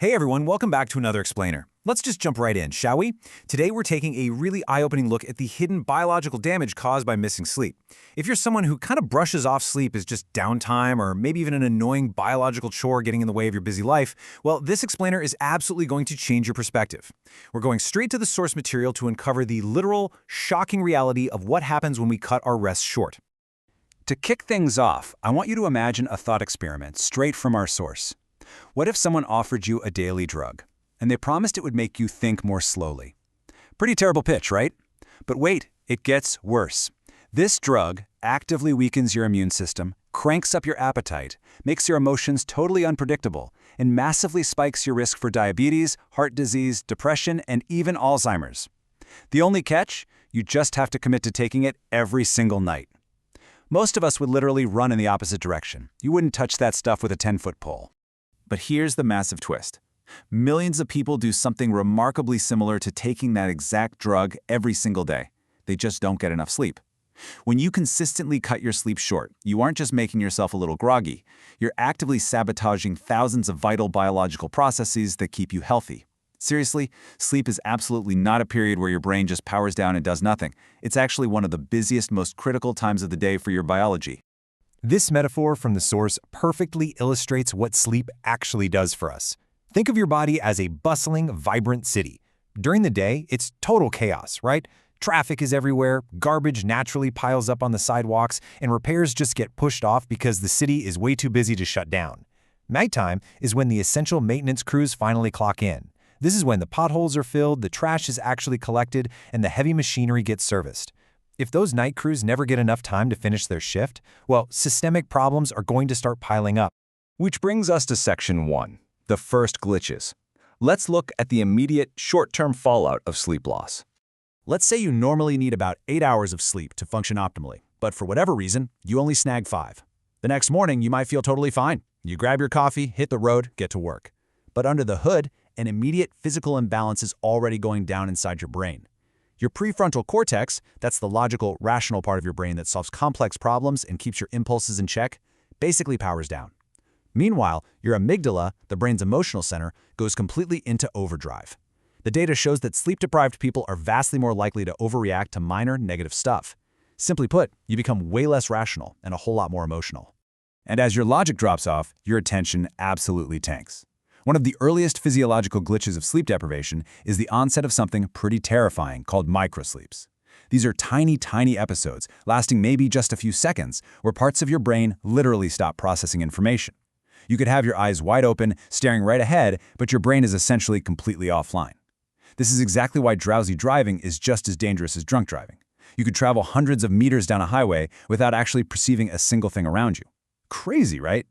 Hey everyone, welcome back to another Explainer. Let's just jump right in, shall we? Today we're taking a really eye-opening look at the hidden biological damage caused by missing sleep. If you're someone who kind of brushes off sleep as just downtime or maybe even an annoying biological chore getting in the way of your busy life, well, this Explainer is absolutely going to change your perspective. We're going straight to the source material to uncover the literal, shocking reality of what happens when we cut our rest short. To kick things off, I want you to imagine a thought experiment straight from our source. What if someone offered you a daily drug, and they promised it would make you think more slowly? Pretty terrible pitch, right? But wait, it gets worse. This drug actively weakens your immune system, cranks up your appetite, makes your emotions totally unpredictable, and massively spikes your risk for diabetes, heart disease, depression, and even Alzheimer's. The only catch? You just have to commit to taking it every single night. Most of us would literally run in the opposite direction. You wouldn't touch that stuff with a 10-foot pole. But here's the massive twist. Millions of people do something remarkably similar to taking that exact drug every single day. They just don't get enough sleep. When you consistently cut your sleep short, you aren't just making yourself a little groggy. You're actively sabotaging thousands of vital biological processes that keep you healthy. Seriously, sleep is absolutely not a period where your brain just powers down and does nothing. It's actually one of the busiest, most critical times of the day for your biology. This metaphor from the source perfectly illustrates what sleep actually does for us. Think of your body as a bustling, vibrant city. During the day, it's total chaos, right? Traffic is everywhere, garbage naturally piles up on the sidewalks, and repairs just get pushed off because the city is way too busy to shut down. Nighttime is when the essential maintenance crews finally clock in. This is when the potholes are filled, the trash is actually collected, and the heavy machinery gets serviced. If those night crews never get enough time to finish their shift, well, systemic problems are going to start piling up. Which brings us to Section 1, the first glitches. Let's look at the immediate, short-term fallout of sleep loss. Let's say you normally need about 8 hours of sleep to function optimally, but for whatever reason, you only snag 5. The next morning, you might feel totally fine. You grab your coffee, hit the road, get to work. But under the hood, an immediate physical imbalance is already going down inside your brain. Your prefrontal cortex, that's the logical, rational part of your brain that solves complex problems and keeps your impulses in check, basically powers down. Meanwhile, your amygdala, the brain's emotional center, goes completely into overdrive. The data shows that sleep-deprived people are vastly more likely to overreact to minor negative stuff. Simply put, you become way less rational and a whole lot more emotional. And as your logic drops off, your attention absolutely tanks. One of the earliest physiological glitches of sleep deprivation is the onset of something pretty terrifying called microsleeps. These are tiny episodes, lasting maybe just a few seconds, where parts of your brain literally stop processing information. You could have your eyes wide open, staring right ahead, but your brain is essentially completely offline. This is exactly why drowsy driving is just as dangerous as drunk driving. You could travel hundreds of meters down a highway without actually perceiving a single thing around you. Crazy, right?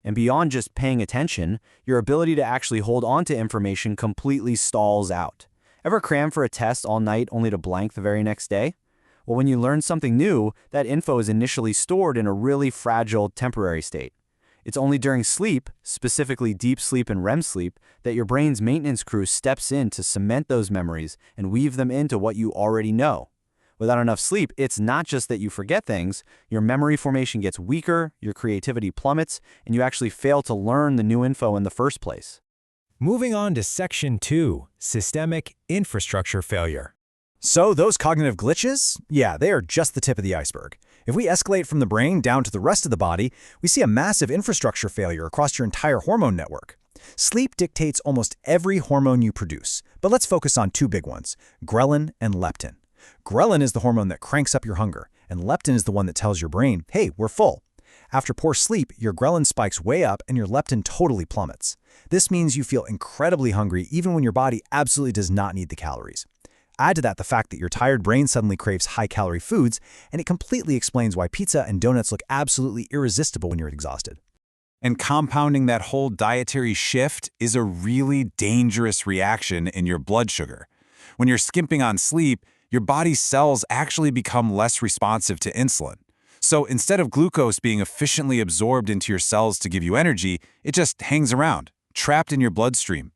And beyond just paying attention, your ability to actually hold on to information completely stalls out. Ever cram for a test all night only to blank the very next day? Well, when you learn something new, that info is initially stored in a really fragile, temporary state. It's only during sleep, specifically deep sleep and REM sleep, that your brain's maintenance crew steps in to cement those memories and weave them into what you already know. Without enough sleep, it's not just that you forget things, your memory formation gets weaker, your creativity plummets, and you actually fail to learn the new info in the first place. Moving on to Section 2, Systemic Infrastructure Failure. So those cognitive glitches? Yeah, they are just the tip of the iceberg. If we escalate from the brain down to the rest of the body, we see a massive infrastructure failure across your entire hormone network. Sleep dictates almost every hormone you produce, but let's focus on two big ones, ghrelin and leptin. Ghrelin is the hormone that cranks up your hunger, and leptin is the one that tells your brain, hey, we're full. After poor sleep, your ghrelin spikes way up and your leptin totally plummets. This means you feel incredibly hungry even when your body absolutely does not need the calories. Add to that the fact that your tired brain suddenly craves high-calorie foods, and it completely explains why pizza and donuts look absolutely irresistible when you're exhausted. And compounding that whole dietary shift is a really dangerous reaction in your blood sugar. When you're skimping on sleep, your body's cells actually become less responsive to insulin. So instead of glucose being efficiently absorbed into your cells to give you energy, it just hangs around, trapped in your bloodstream.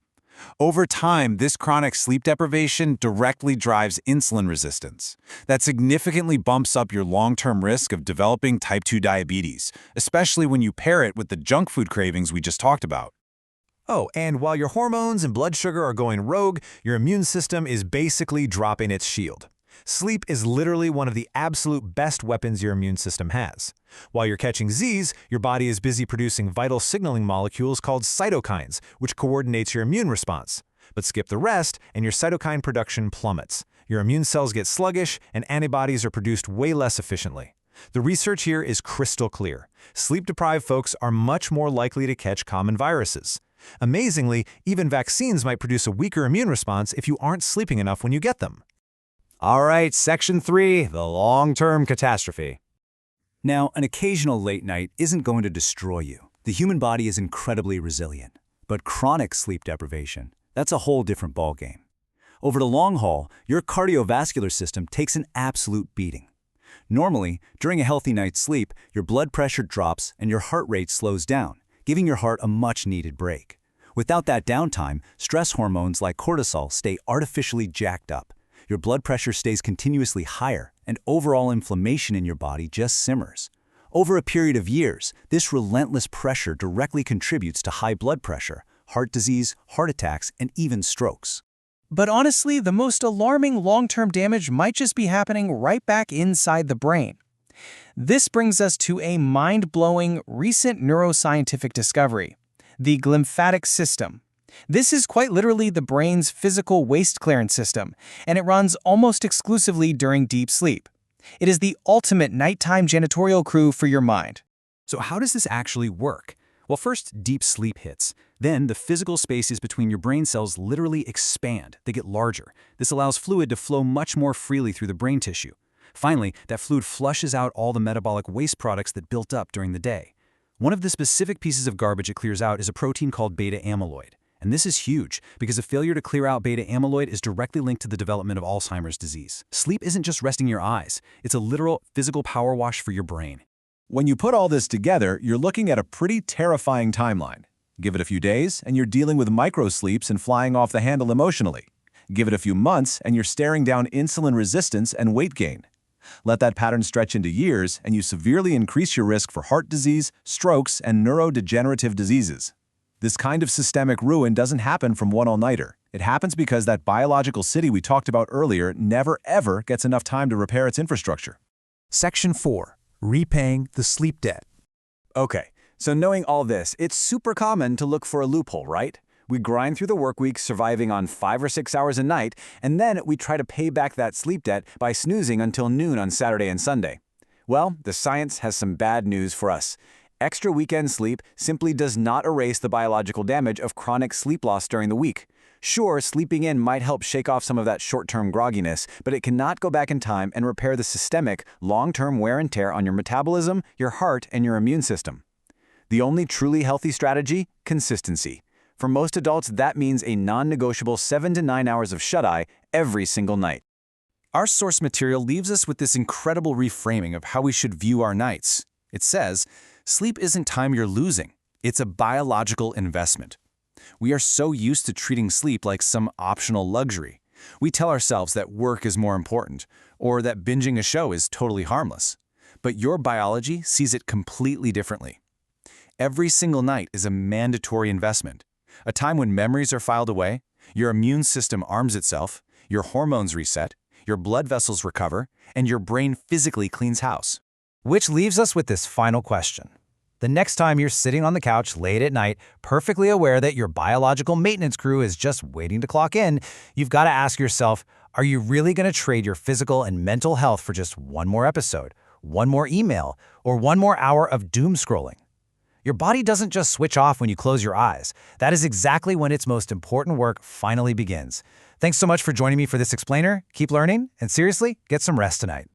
Over time, this chronic sleep deprivation directly drives insulin resistance. That significantly bumps up your long-term risk of developing type 2 diabetes, especially when you pair it with the junk food cravings we just talked about. Oh, and while your hormones and blood sugar are going rogue, your immune system is basically dropping its shield. Sleep is literally one of the absolute best weapons your immune system has. While you're catching Z's, your body is busy producing vital signaling molecules called cytokines, which coordinates your immune response. But skip the rest, and your cytokine production plummets. Your immune cells get sluggish, and antibodies are produced way less efficiently. The research here is crystal clear. Sleep-deprived folks are much more likely to catch common viruses. Amazingly, even vaccines might produce a weaker immune response if you aren't sleeping enough when you get them. All right, Section 3, the long-term catastrophe. Now, an occasional late night isn't going to destroy you. The human body is incredibly resilient. But chronic sleep deprivation, that's a whole different ballgame. Over the long haul, your cardiovascular system takes an absolute beating. Normally, during a healthy night's sleep, your blood pressure drops and your heart rate slows down, giving your heart a much-needed break. Without that downtime, stress hormones like cortisol stay artificially jacked up. Your blood pressure stays continuously higher, and overall inflammation in your body just simmers. Over a period of years, this relentless pressure directly contributes to high blood pressure, heart disease, heart attacks, and even strokes. But honestly, the most alarming long-term damage might just be happening right back inside the brain. This brings us to a mind-blowing recent neuroscientific discovery: the glymphatic system. This is quite literally the brain's physical waste clearance system, and it runs almost exclusively during deep sleep. It is the ultimate nighttime janitorial crew for your mind. So how does this actually work? Well, first, deep sleep hits. Then, the physical spaces between your brain cells literally expand. They get larger. This allows fluid to flow much more freely through the brain tissue. Finally, that fluid flushes out all the metabolic waste products that built up during the day. One of the specific pieces of garbage it clears out is a protein called beta amyloid. And this is huge, because a failure to clear out beta amyloid is directly linked to the development of Alzheimer's disease. Sleep isn't just resting your eyes. It's a literal physical power wash for your brain. When you put all this together, you're looking at a pretty terrifying timeline. Give it a few days, and you're dealing with microsleeps and flying off the handle emotionally. Give it a few months, and you're staring down insulin resistance and weight gain. Let that pattern stretch into years, and you severely increase your risk for heart disease, strokes, and neurodegenerative diseases. This kind of systemic ruin doesn't happen from one all-nighter. It happens because that biological city we talked about earlier never ever gets enough time to repair its infrastructure. Section 4. Repaying the sleep debt. Okay, so knowing all this, it's super common to look for a loophole, right? We grind through the work week surviving on 5 or 6 hours a night, and then we try to pay back that sleep debt by snoozing until noon on Saturday and Sunday. Well, the science has some bad news for us. Extra weekend sleep simply does not erase the biological damage of chronic sleep loss during the week. Sure, sleeping in might help shake off some of that short-term grogginess, but it cannot go back in time and repair the systemic, long-term wear and tear on your metabolism, your heart, and your immune system. The only truly healthy strategy? Consistency. For most adults, that means a non-negotiable 7 to 9 hours of shut-eye every single night. Our source material leaves us with this incredible reframing of how we should view our nights. It says, sleep isn't time you're losing. It's a biological investment. We are so used to treating sleep like some optional luxury. We tell ourselves that work is more important, or that binging a show is totally harmless. But your biology sees it completely differently. Every single night is a mandatory investment, a time when memories are filed away, your immune system arms itself, your hormones reset, your blood vessels recover, and your brain physically cleans house. Which leaves us with this final question. The next time you're sitting on the couch late at night, perfectly aware that your biological maintenance crew is just waiting to clock in, you've got to ask yourself, are you really going to trade your physical and mental health for just one more episode, one more email, or one more hour of doom scrolling? Your body doesn't just switch off when you close your eyes. That is exactly when its most important work finally begins. Thanks so much for joining me for this explainer. Keep learning, and seriously, get some rest tonight.